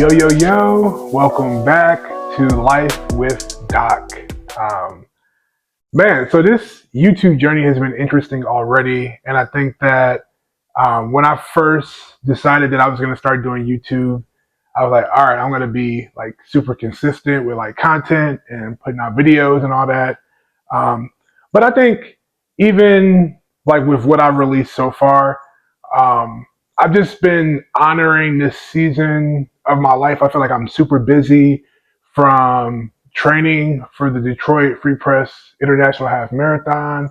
Yo, yo, yo, welcome back to Life with Doc. Um, so this YouTube journey has been interesting already. And I think that when I first decided that I was going to start doing YouTube, I was like, all right, I'm going to be like super consistent with like content and putting out videos and all that. Um, but I think even like with what I've released so far, um, I've just been honoring this season of my life. I feel like I'm super busy from training for the Detroit Free Press International Half Marathon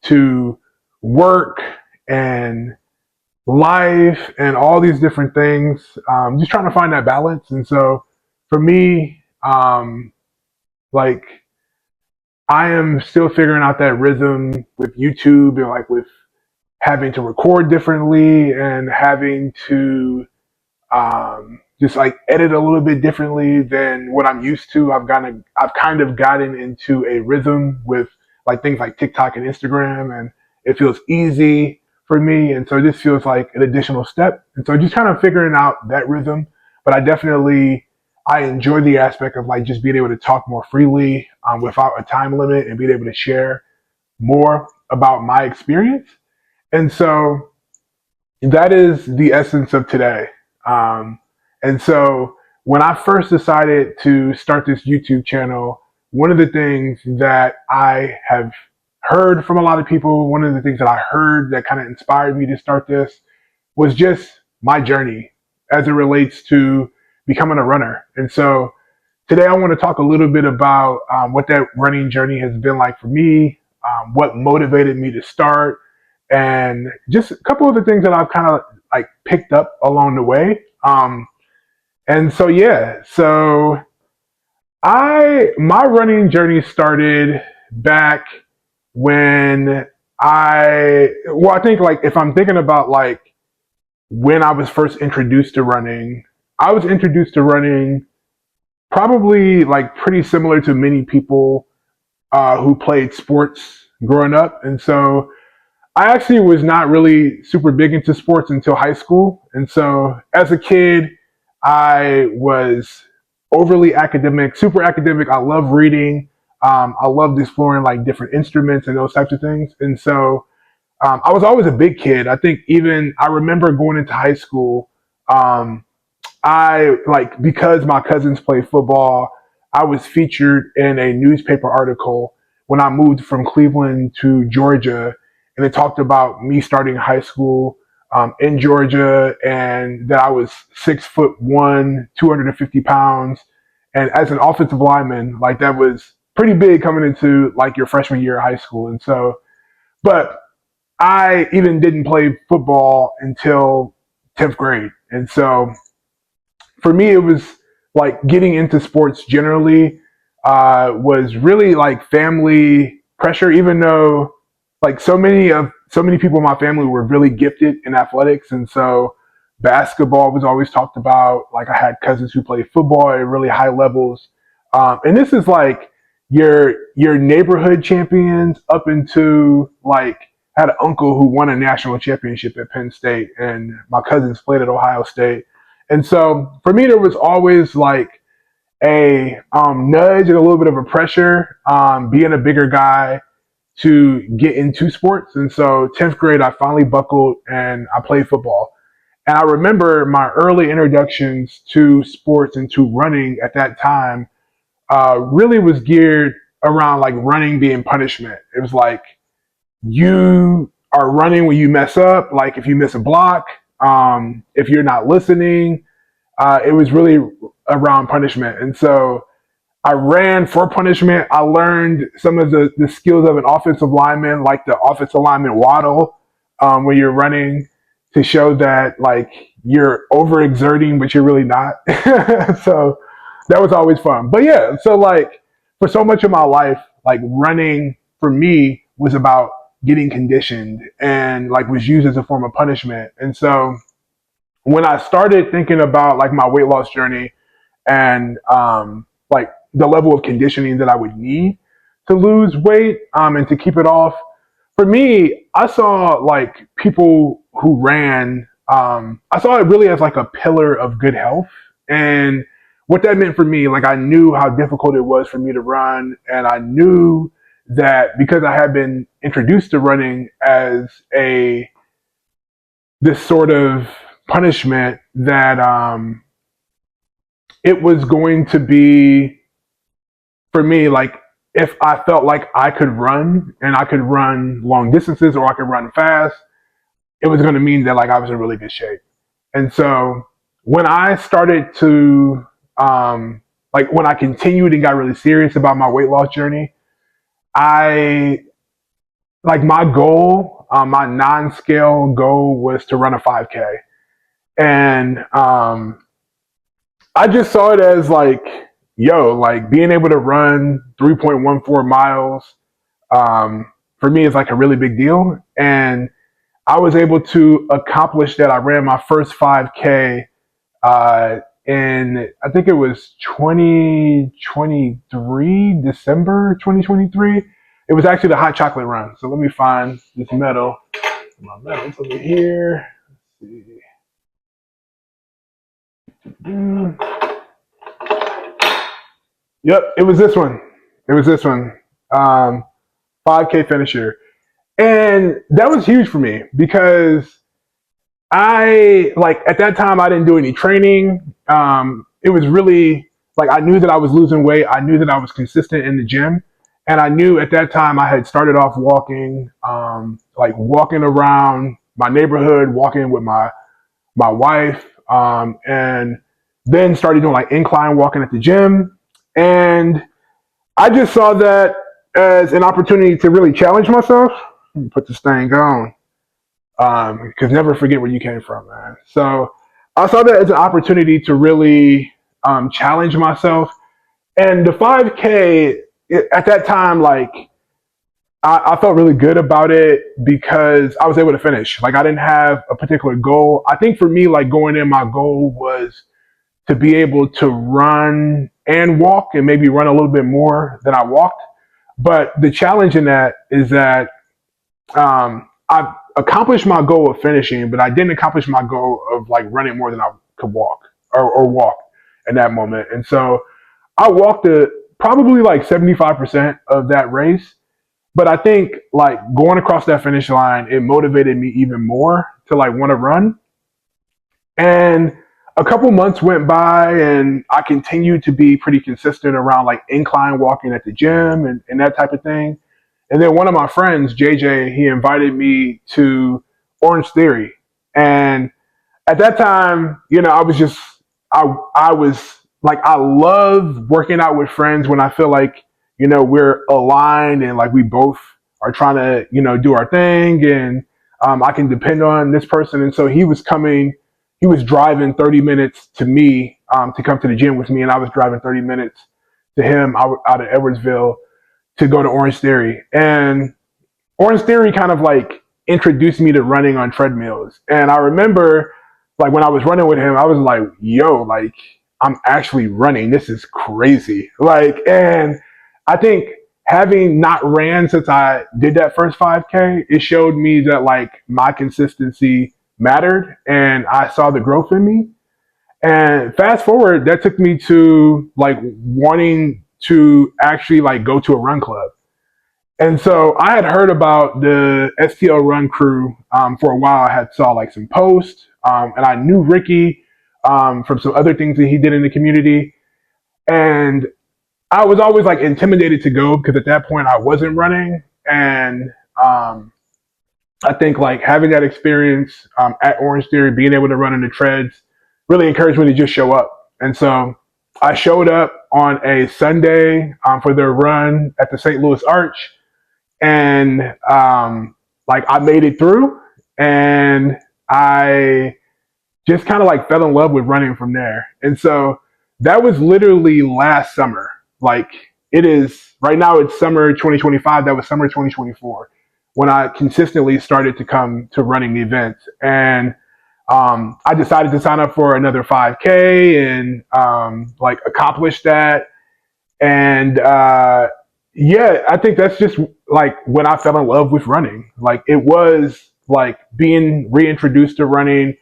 to work and life and all these different things. Just trying to find that balance. And so for me, like I am still figuring out that rhythm with YouTube and like with having to record differently and having to just like edit a little bit differently than what I'm used to. I've kind of gotten into a rhythm with like things like TikTok and Instagram, and it feels easy for me. And so this feels like an additional step. And so just kind of figuring out that rhythm. But I enjoy the aspect of like just being able to talk more freely without a time limit and being able to share more about my experience. And so that is the essence of today. Um, and so when I first decided to start this YouTube channel, one of the things that I have heard from a lot of people, one of the things that I heard that kind of inspired me to start this was just my journey as it relates to becoming a runner. And so today I want to talk a little bit about what that running journey has been like for me, what motivated me to start, and just a couple of the things that I've kind of like picked up along the way. And so yeah, so my running journey started back when I think like if I'm thinking about like when I was first introduced to running, I was introduced to running probably like pretty similar to many people who played sports growing up. And so I actually was not really super big into sports until high school. And so as a kid, I was overly academic, super academic. I love reading. I loved exploring like different instruments and those types of things. And so I was always a big kid. I think even I remember going into high school. Um, I like because my cousins played football, I was featured in a newspaper article when I moved from Cleveland to Georgia, and it talked about me starting high school in Georgia, and that I was 6'1", 250 pounds, and as an offensive lineman, like that was pretty big coming into like your freshman year of high school, and so, but I even didn't play football until 10th grade, and so for me, it was like getting into sports generally was really like family pressure. Even though like so many people in my family were really gifted in athletics, and so basketball was always talked about. Like I had cousins who played football at really high levels, and this is like your neighborhood champions up into like I had an uncle who won a national championship at Penn State, and my cousins played at Ohio State. And so for me, there was always like a nudge and a little bit of a pressure being a bigger guy to get into sports. And so 10th grade, I finally buckled and I played football. And I remember my early introductions to sports and to running at that time really was geared around like running being punishment. It was like you are running when you mess up, like if you miss a block, if you're not listening, it was really around punishment. And so I ran for punishment. I learned some of the skills of an offensive lineman, like the offensive lineman waddle, when you're running to show that like you're overexerting, but you're really not. So that was always fun. But yeah, so like for so much of my life, like running for me was about getting conditioned and like was used as a form of punishment. And so when I started thinking about like my weight loss journey and like the level of conditioning that I would need to lose weight and to keep it off, for me, I saw like people who ran. I saw it really as like a pillar of good health, And what that meant for me, like I knew how difficult it was for me to run, and I knew that because I had been introduced to running as a this sort of punishment, that it was going to be for me like if I felt like I could run and I could run long distances or I could run fast, it was going to mean that like I was in really good shape. And so when I started to like when I continued and got really serious about my weight loss journey, I like my goal, my non-scale goal was to run a 5K. And I just saw it as like, yo, like being able to run 3.14 miles for me is like a really big deal. And I was able to accomplish that. I ran my first 5K uh, in, I think it was 2023, December 2023. It was actually the hot chocolate run. So let me find this medal. My medal's over here. Let's see. Yep, it was this one. It was this one. 5K finisher. And that was huge for me because I like at that time I didn't do any training. It was really like I knew that I was losing weight. I knew that I was consistent in the gym, and I knew at that time I had started off walking, like walking around my neighborhood, walking with my wife, and then started doing like incline walking at the gym, and I just saw that as an opportunity to really challenge myself. Let me put this thing on. Because never forget where you came from, man. So I saw that as an opportunity to really challenge myself. And the 5K at that time, like I felt really good about it because I was able to finish. Like I didn't have a particular goal. I think for me, like going in, my goal was to be able to run and walk and maybe run a little bit more than I walked. But the challenge in that is that I accomplished my goal of finishing, but I didn't accomplish my goal of like running more than I could walk or walk in that moment. And so I walked probably like 75% of that race. But I think like going across that finish line, it motivated me even more to like want to run. And a couple months went by and I continued to be pretty consistent around like incline walking at the gym and that type of thing. And then one of my friends, JJ, he invited me to Orange Theory. And at that time, you know, I was like, I love working out with friends when I feel like, you know, we're aligned and like we both are trying to, you know, do our thing and I can depend on this person. And so he was driving 30 minutes to me to come to the gym with me. And I was driving 30 minutes to him out of Edwardsville to go to Orange Theory. And Orange Theory kind of like introduced me to running on treadmills. And I remember like when I was running with him, I was like, yo, like I'm actually running. This is crazy. Like, and I think having not ran since I did that first 5K, it showed me that like my consistency mattered and I saw the growth in me. And fast forward, that took me to like wanting to actually like go to a run club. And so I had heard about the STL Run crew for a while. I had saw like some posts, and I knew Ricky from some other things that he did in the community. And I was always like intimidated to go because at that point I wasn't running, and I think like having that experience at Orange Theory, being able to run in the treads, really encouraged me to just show up. And so I showed up on a Sunday for their run at the St. Louis Arch, and like I made it through, and I just kind of like fell in love with running from there. And so that was literally last summer. Like it is right now, it's summer 2025. That was summer 2024 when I consistently started to come to running events. And I decided to sign up for another 5K and like accomplish that. And yeah, I think that's just like when I fell in love with running. Like it was like being reintroduced to running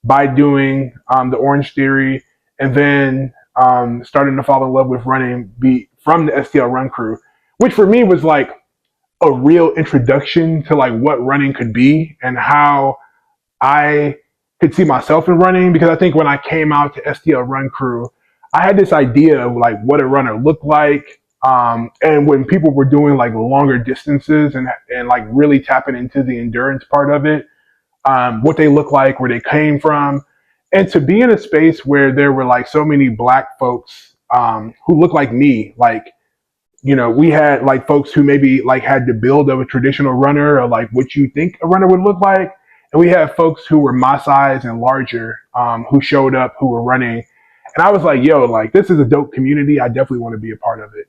by doing the Orange Theory, and then starting to fall in love with running from the STL Run Crew, which for me was like a real introduction to like what running could be and how I could see myself in running. Because I think when I came out to STL Run Crew, I had this idea of like what a runner looked like. And when people were doing like longer distances and like really tapping into the endurance part of it, what they look like, where they came from, and to be in a space where there were like so many black folks who look like me, like we had like folks who maybe like had the build of a traditional runner or like what you think a runner would look like. And we had folks who were my size and larger who showed up who were running. And I was like, yo, like this is a dope community. I definitely want to be a part of it.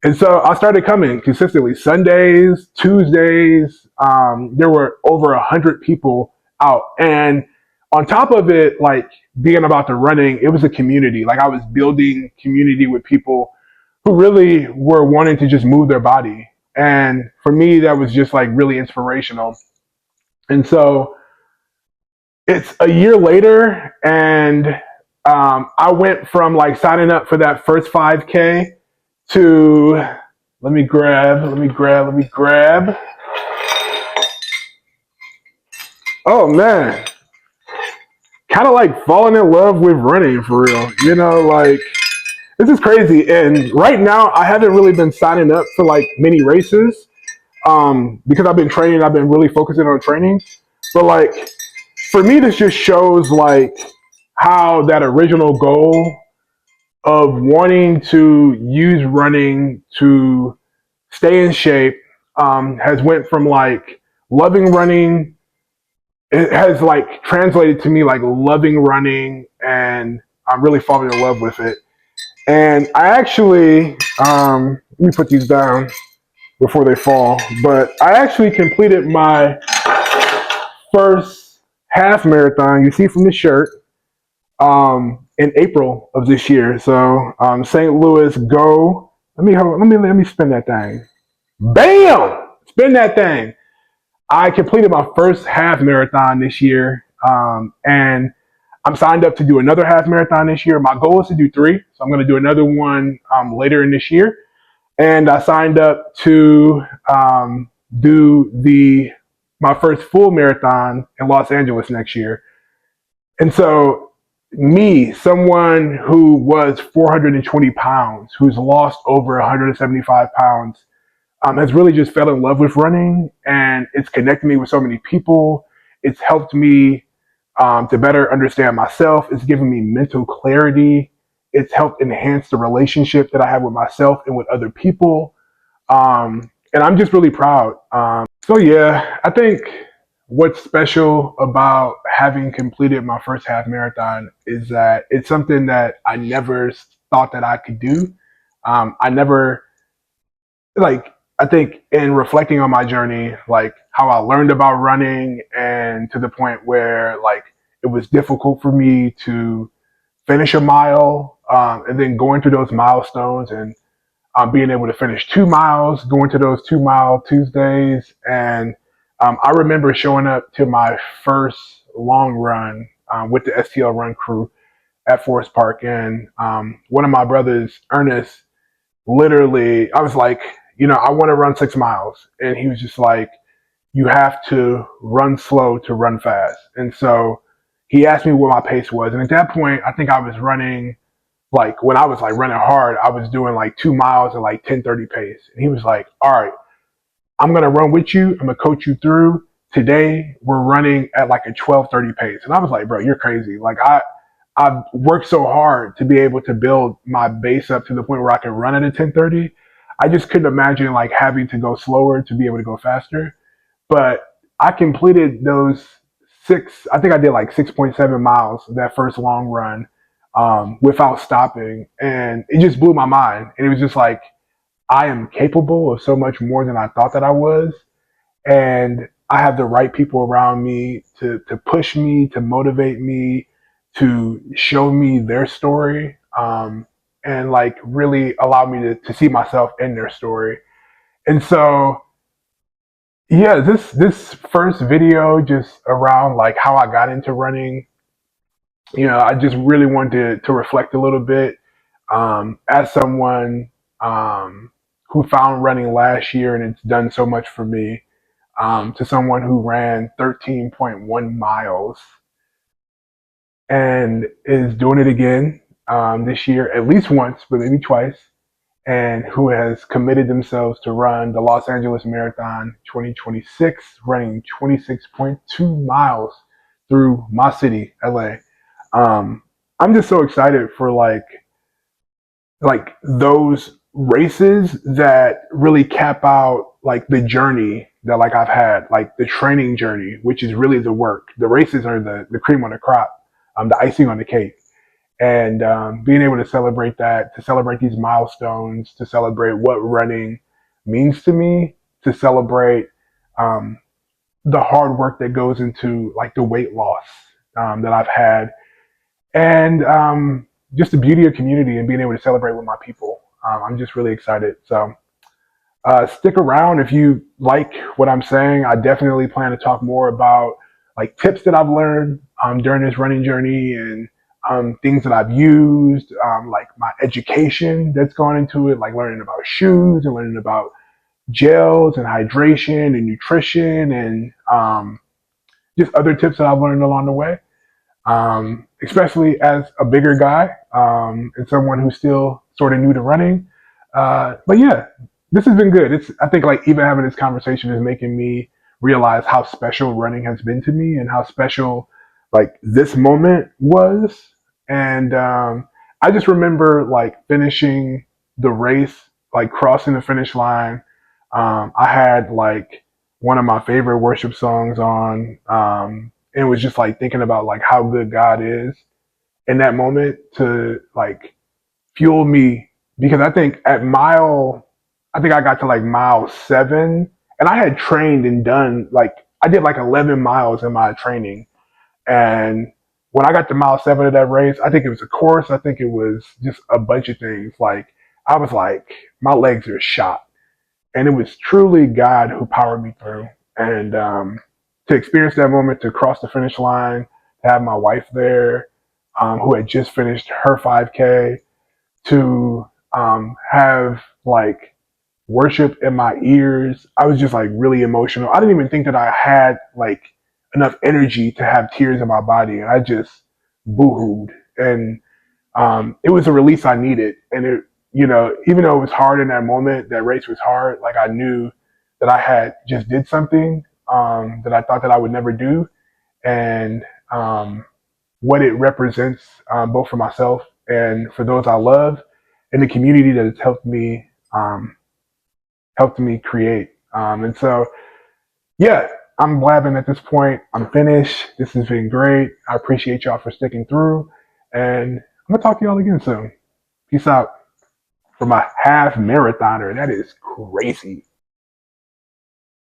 And so I started coming consistently Sundays, Tuesdays. There were over 100 people out. And on top of it, like being about the running, it was a community. Like I was building community with people who really were wanting to just move their body. And for me, that was just like really inspirational. And so it's a year later, and I went from like signing up for that first 5K to let me grab. Oh man, kind of like falling in love with running for real. Like this is crazy. And right now, I haven't really been signing up for like many races because I've been training. I've been really focusing on training. But like for me, this just shows like how that original goal of wanting to use running to stay in shape has went from like loving running. It has like translated to me like loving running, and I'm really falling in love with it. And I actually, let me put these down before they fall. But I actually completed my first half marathon. You see from the shirt in April of this year. So St. Louis Go. Let me spin that thing. Bam! Spin that thing. I completed my first half marathon this year, and I'm signed up to do another half marathon this year. My goal is to do three, so I'm going to do another one later in this year. And I signed up to do my first full marathon in Los Angeles next year. And so, me, someone who was 420 pounds, who's lost over 175 pounds, has really just fell in love with running, and it's connected me with so many people. It's helped me to better understand myself. It's given me mental clarity. It's helped enhance the relationship that I have with myself and with other people. And I'm just really proud. So yeah, I think what's special about having completed my first half marathon is that it's something that I never thought that I could do. I never like I think in reflecting on my journey, like how I learned about running and to the point where like it was difficult for me to finish a mile, and then going through those milestones and being able to finish 2 miles, going to those 2 mile Tuesdays. And I remember showing up to my first long run with the STL Run Crew at Forest Park. And one of my brothers, Ernest, literally, I was like, I want to run 6 miles. And he was just like, you have to run slow to run fast. And so he asked me what my pace was. And at that point, I think I was running, like when I was like running hard, I was doing like 2 miles at like 10:30 pace. And he was like, all right, I'm going to run with you. I'm going to coach you through. Today, we're running at like a 12:30 pace. And I was like, bro, you're crazy. Like I've worked so hard to be able to build my base up to the point where I can run at a 10:30. I just couldn't imagine like having to go slower to be able to go faster. But I completed those I think I did like 6.7 miles that first long run without stopping. And it just blew my mind. And it was just like, I am capable of so much more than I thought that I was. And I have the right people around me to push me, to motivate me, to show me their story, and like really allow me to see myself in their story. And so yeah, this first video just around like how I got into running I just really wanted to reflect a little bit as someone who found running last year and it's done so much for me, to someone who ran 13.1 miles and is doing it again this year, at least once, but maybe twice, and who has committed themselves to run the Los Angeles Marathon 2026, running 26.2 miles through my city, LA. I'm just so excited for like those races that really cap out like the journey that like I've had, like the training journey, which is really the work. The races are the cream on the crop, the icing on the cake. And being able to celebrate that, to celebrate these milestones, to celebrate what running means to me, to celebrate um, the hard work that goes into like the weight loss that I've had, and just the beauty of community and being able to celebrate with my people. I'm just really excited. So stick around if you like what I'm saying. I definitely plan to talk more about like tips that I've learned during this running journey, and things that I've used, like my education that's gone into it, like learning about shoes and learning about gels and hydration and nutrition, and just other tips that I've learned along the way, especially as a bigger guy and someone who's still sort of new to running. But yeah, this has been good. I think like even having this conversation is making me realize how special running has been to me and how special like this moment was. And I just remember like finishing the race, like crossing the finish line. I had like one of my favorite worship songs on. And was just like thinking about like how good God is in that moment to like fuel me, because I think I got to like mile 7, and I had trained and done like I did like 11 miles in my training, and when I got to mile 7 of that race, I think it was a course, I think it was just a bunch of things. Like I was like my legs are shot, and it was truly God who powered me through. And to experience that moment, to cross the finish line, to have my wife there, who had just finished her 5K, to have like worship in my ears. I was just like really emotional. I didn't even think that I had like enough energy to have tears in my body, and I just boohooed. And it was a release I needed. And even though it was hard in that moment, that race was hard. Like I knew that I had just did something that I thought that I would never do, and what it represents, both for myself and for those I love, and the community that it's helped me create. And so, yeah, I'm blabbing at this point. I'm finished. This has been great. I appreciate y'all for sticking through, and I'm gonna talk to y'all again soon. Peace out. For my half marathoner, that is crazy.